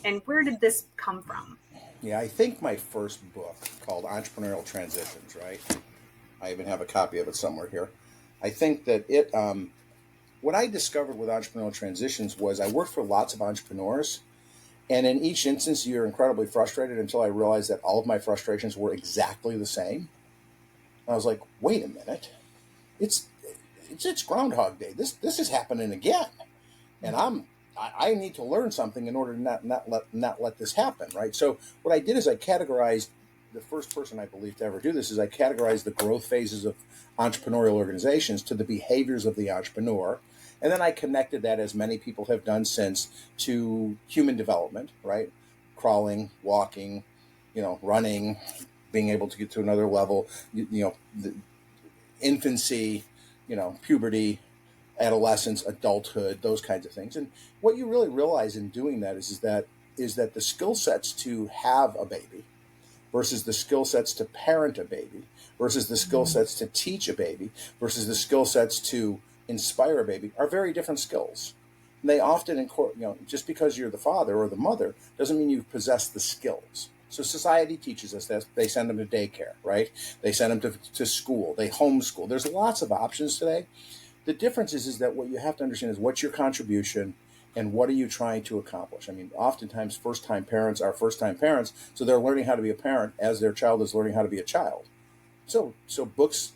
And where did this come from? Yeah, I think my first book called Entrepreneurial Transitions, right? I even have a copy of it somewhere here. I think that what I discovered with Entrepreneurial Transitions was I worked for lots of entrepreneurs. And in each instance, you're incredibly frustrated until I realized that all of my frustrations were exactly the same. And I was like, wait a minute. It's, it's Groundhog Day. This is happening again. And I need to learn something in order to not let this happen, right? So what I did is I categorized the first person I believe to ever do this is I categorized the growth phases of entrepreneurial organizations to the behaviors of the entrepreneur. And then I connected that, as many people have done since, to human development, right? Crawling, walking, running, being able to get to another level, the infancy, puberty, adolescence, adulthood, those kinds of things. And what you really realize in doing that is that the skill sets to have a baby versus the skill sets to parent a baby versus the skill sets to teach a baby versus the skill sets to inspire a baby are very different skills. And they often, just because you're the father or the mother doesn't mean you possess the skills. So society teaches us that. They send them to daycare, right? They send them to school. They homeschool. There's lots of options today. The difference is that what you have to understand is what's your contribution and what are you trying to accomplish. I mean, oftentimes first-time parents are first-time parents, so they're learning how to be a parent as their child is learning how to be a child. So books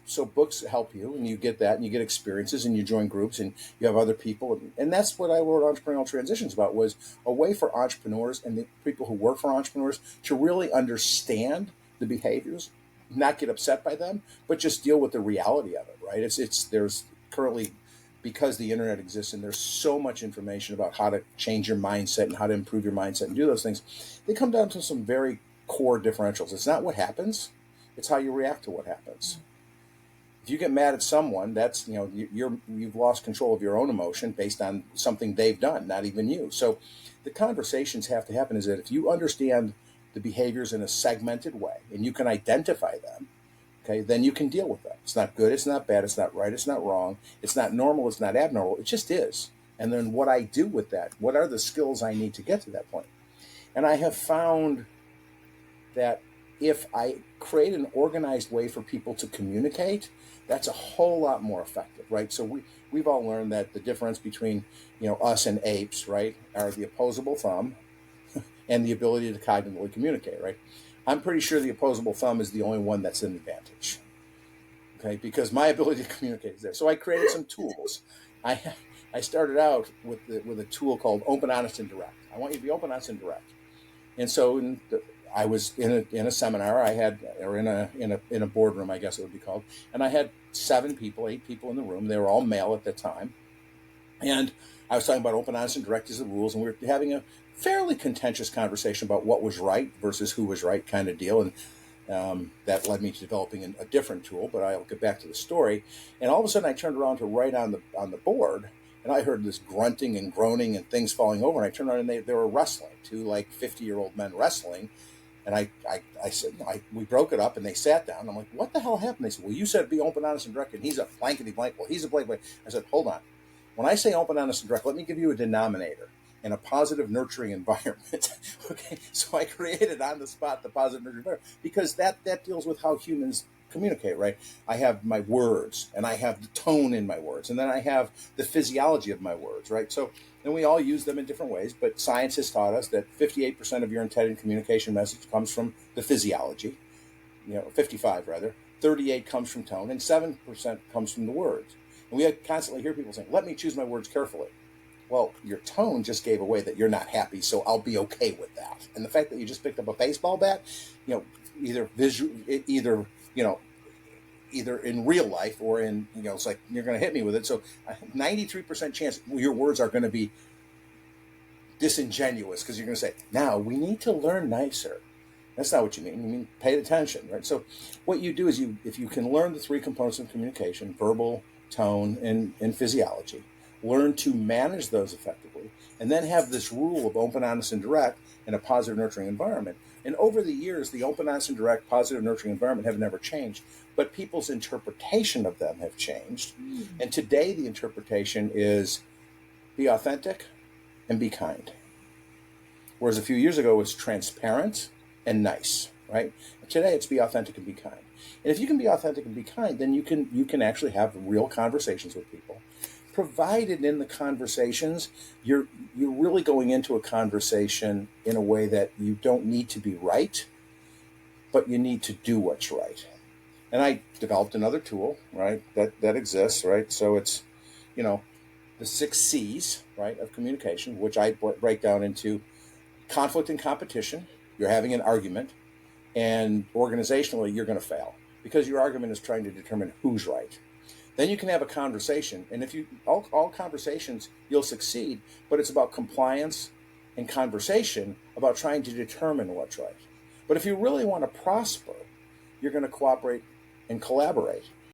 help you, and you get that, and you get experiences, and you join groups, and you have other people, and that's what I wrote Entrepreneurial Transitions about, was a way for entrepreneurs and the people who work for entrepreneurs to really understand the behaviors, not get upset by them, but just deal with the reality of it. Right? It's there's currently, because the internet exists and there's so much information about how to change your mindset and how to improve your mindset and do those things, they come down to some very core differentials. It's not what happens, it's how you react to what happens. If you get mad at someone, that's you've lost control of your own emotion based on something they've done, not even you. So the conversations have to happen is that if you understand the behaviors in a segmented way and you can identify them, okay, then you can deal with that. It's not good, it's not bad, it's not right, it's not wrong, it's not normal, it's not abnormal, it just is. And then what I do with that, what are the skills I need to get to that point? And I have found that if I create an organized way for people to communicate, that's a whole lot more effective, right? So we've all learned that the difference between us and apes, right, are the opposable thumb and the ability to cognitively communicate, right? I'm pretty sure the opposable thumb is the only one that's an advantage, okay, because my ability to communicate is there. So I created some tools. I I started out with a tool called Open, Honest, and Direct. I want you to be open, honest, and direct. And so I was in a seminar. I had, or in a boardroom, I guess it would be called, and I had 8 people in the room. They were all male at the time, and I was talking about open, honest, and direct as the rules, and we were having a fairly contentious conversation about what was right versus who was right, kind of deal. And that led me to developing a different tool, but I'll get back to the story. And all of a sudden, I turned around to write on the board, and I heard this grunting and groaning and things falling over. And I turned around, and they were wrestling, two like 50-year-old men wrestling. And I said, we broke it up, and they sat down. I'm like, what the hell happened? They said, well, you said be open, honest, and direct, and he's a blankety blank. Well, he's a blank blank. I said, hold on. When I say open, honest, and direct, let me give you a denominator in a positive, nurturing environment. Okay, so I created on the spot the positive, nurturing environment because that deals with how humans communicate, right? I have my words, and I have the tone in my words, and then I have the physiology of my words, right? So, and we all use them in different ways, but science has taught us that 58% of your intended communication message comes from the physiology, 55 rather, 38 comes from tone, and 7% comes from the words. And we constantly hear people saying, let me choose my words carefully. Well, your tone just gave away that you're not happy, so I'll be okay with that. And the fact that you just picked up a baseball bat, either either in real life or in, it's like you're going to hit me with it. So 93% chance your words are going to be disingenuous because you're going to say, now we need to learn nicer. That's not what you mean. You mean pay attention, right? So what you do is if you can learn the three components of communication, verbal, tone, and physiology, learn to manage those effectively, and then have this rule of open, honest, and direct in a positive, nurturing environment. And over the years, the open, honest, and direct, positive, nurturing environment have never changed, but people's interpretation of them have changed. And today, the interpretation is be authentic and be kind. Whereas a few years ago it was transparent and nice, right? Today it's be authentic and be kind. And if you can be authentic and be kind, then you can actually have real conversations with people. Provided in the conversations, you're really going into a conversation in a way that you don't need to be right, but you need to do what's right. And I developed another tool, right, that exists, right? So it's, you know, the 6 C's, right, of communication, which I break down into conflict and competition. You're having an argument, and organizationally, you're going to fail because your argument is trying to determine who's right. Then you can have a conversation, and if you all conversations, you'll succeed. But it's about compliance and conversation about trying to determine what's right. But if you really want to prosper, you're going to cooperate and collaborate.